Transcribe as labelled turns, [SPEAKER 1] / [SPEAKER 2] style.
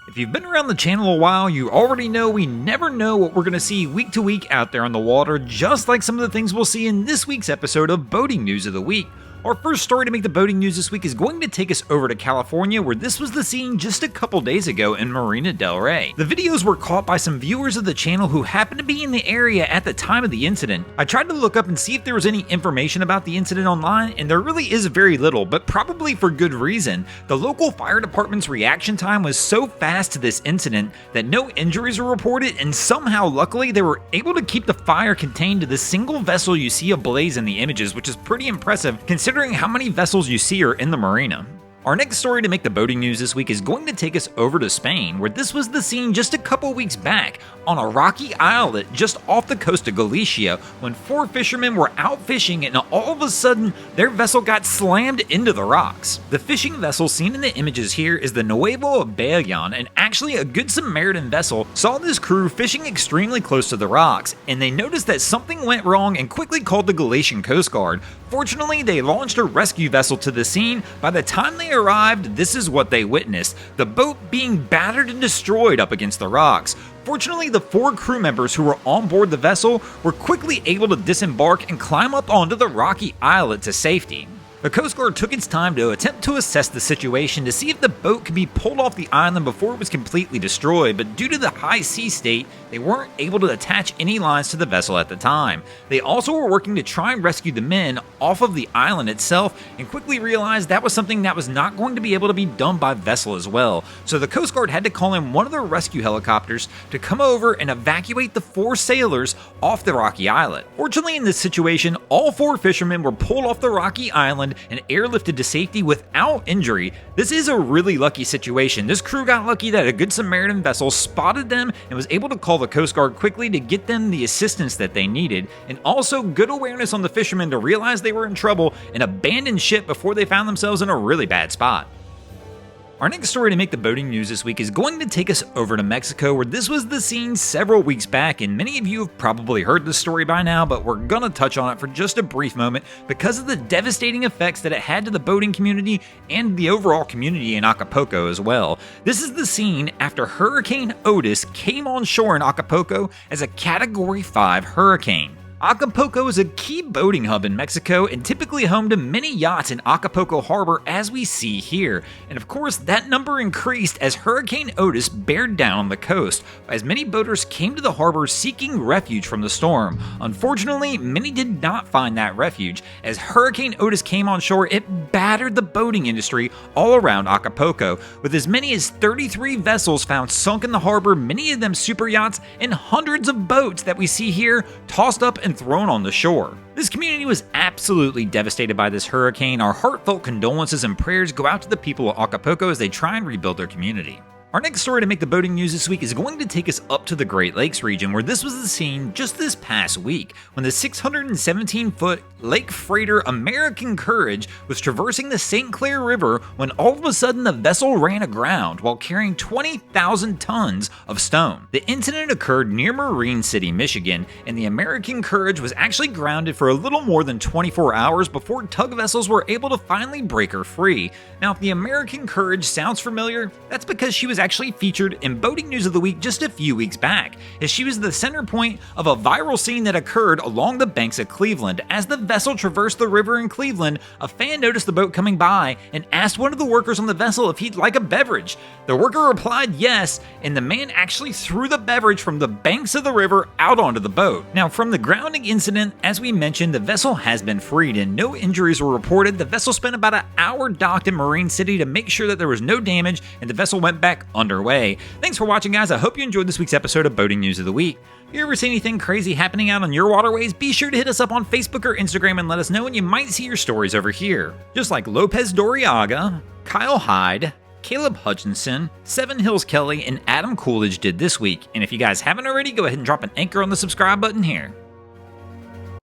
[SPEAKER 1] If you've been around the channel a while, you already know we never know what we're going to see week to week out there on the water, just like some of the things we'll see in this week's episode of Boating News of the Week. Our first story to make the boating news this week is going to take us over to California, where this was the scene just a couple days ago in Marina del Rey. The videos were caught by some viewers of the channel who happened to be in the area at the time of the incident. I tried to look up and see if there was any information about the incident online, and there really is very little, but probably for good reason. The local fire department's reaction time was so fast to this incident that no injuries were reported, and somehow luckily they were able to keep the fire contained to the single vessel you see ablaze in the images, which is pretty impressive considering how many vessels you see are in the marina. Our next story to make the boating news this week is going to take us over to Spain, where this was the scene just a couple weeks back on a rocky islet just off the coast of Galicia when 4 fishermen were out fishing and all of a sudden their vessel got slammed into the rocks. The fishing vessel seen in the images here is the Nuevo Bayon, and actually a Good Samaritan vessel saw this crew fishing extremely close to the rocks, and they noticed that something went wrong and quickly called the Galician Coast Guard. Fortunately, they launched a rescue vessel to the scene. By the time they arrived, this is what they witnessed: the boat being battered and destroyed up against the rocks. Fortunately, the 4 crew members who were on board the vessel were quickly able to disembark and climb up onto the rocky islet to safety. The Coast Guard took its time to attempt to assess the situation to see if the boat could be pulled off the island before it was completely destroyed, but due to the high sea state, they weren't able to attach any lines to the vessel at the time. They also were working to try and rescue the men off of the island itself, and quickly realized that was something that was not going to be able to be done by vessel as well. So the Coast Guard had to call in one of their rescue helicopters to come over and evacuate the 4 sailors off the rocky islet. Fortunately, in this situation, all 4 fishermen were pulled off the rocky island and airlifted to safety without injury. This is a really lucky situation. This crew got lucky that a Good Samaritan vessel spotted them and was able to call the Coast Guard quickly to get them the assistance that they needed, and also good awareness on the fishermen to realize they were in trouble and abandon ship before they found themselves in a really bad spot. Our next story to make the boating news this week is going to take us over to Mexico, where this was the scene several weeks back, and many of you have probably heard this story by now, but we're gonna touch on it for just a brief moment because of the devastating effects that it had to the boating community and the overall community in Acapulco as well. This is the scene after Hurricane Otis came on shore in Acapulco as a Category 5 hurricane. Acapulco is a key boating hub in Mexico and typically home to many yachts in Acapulco Harbor, as we see here. And of course, that number increased as Hurricane Otis bared down on the coast, as many boaters came to the harbor seeking refuge from the storm. Unfortunately, many did not find that refuge. As Hurricane Otis came on shore, it battered the boating industry all around Acapulco, with as many as 33 vessels found sunk in the harbor, many of them super yachts, and hundreds of boats that we see here tossed up and thrown on the shore. This community was absolutely devastated by this hurricane. Our heartfelt condolences and prayers go out to the people of Acapulco as they try and rebuild their community. Our next story to make the boating news this week is going to take us up to the Great Lakes region, where this was the scene just this past week when the 617-foot lake freighter American Courage was traversing the St. Clair River when all of a sudden the vessel ran aground while carrying 20,000 tons of stone. The incident occurred near Marine City, Michigan, and the American Courage was actually grounded for a little more than 24 hours before tug vessels were able to finally break her free. Now, if the American Courage sounds familiar, that's because she was actually featured in Boating News of the Week just a few weeks back, as she was the center point of a viral scene that occurred along the banks of Cleveland. As the vessel traversed the river in Cleveland, a fan noticed the boat coming by and asked one of the workers on the vessel if he'd like a beverage. The worker replied yes, and the man actually threw the beverage from the banks of the river out onto the boat. Now, from the grounding incident, as we mentioned, the vessel has been freed and no injuries were reported. The vessel spent about an hour docked in Marine City to make sure that there was no damage, and the vessel went back underway. Thanks for watching, guys. I hope you enjoyed this week's episode of Boating News of the Week. If you ever see anything crazy happening out on your waterways, be sure to hit us up on Facebook or Instagram and let us know, and you might see your stories over here. Just like Lopez Doriaga, Kyle Hyde, Caleb Hutchinson, Seven Hills Kelly, and Adam Coolidge did this week. And if you guys haven't already, go ahead and drop an anchor on the subscribe button here.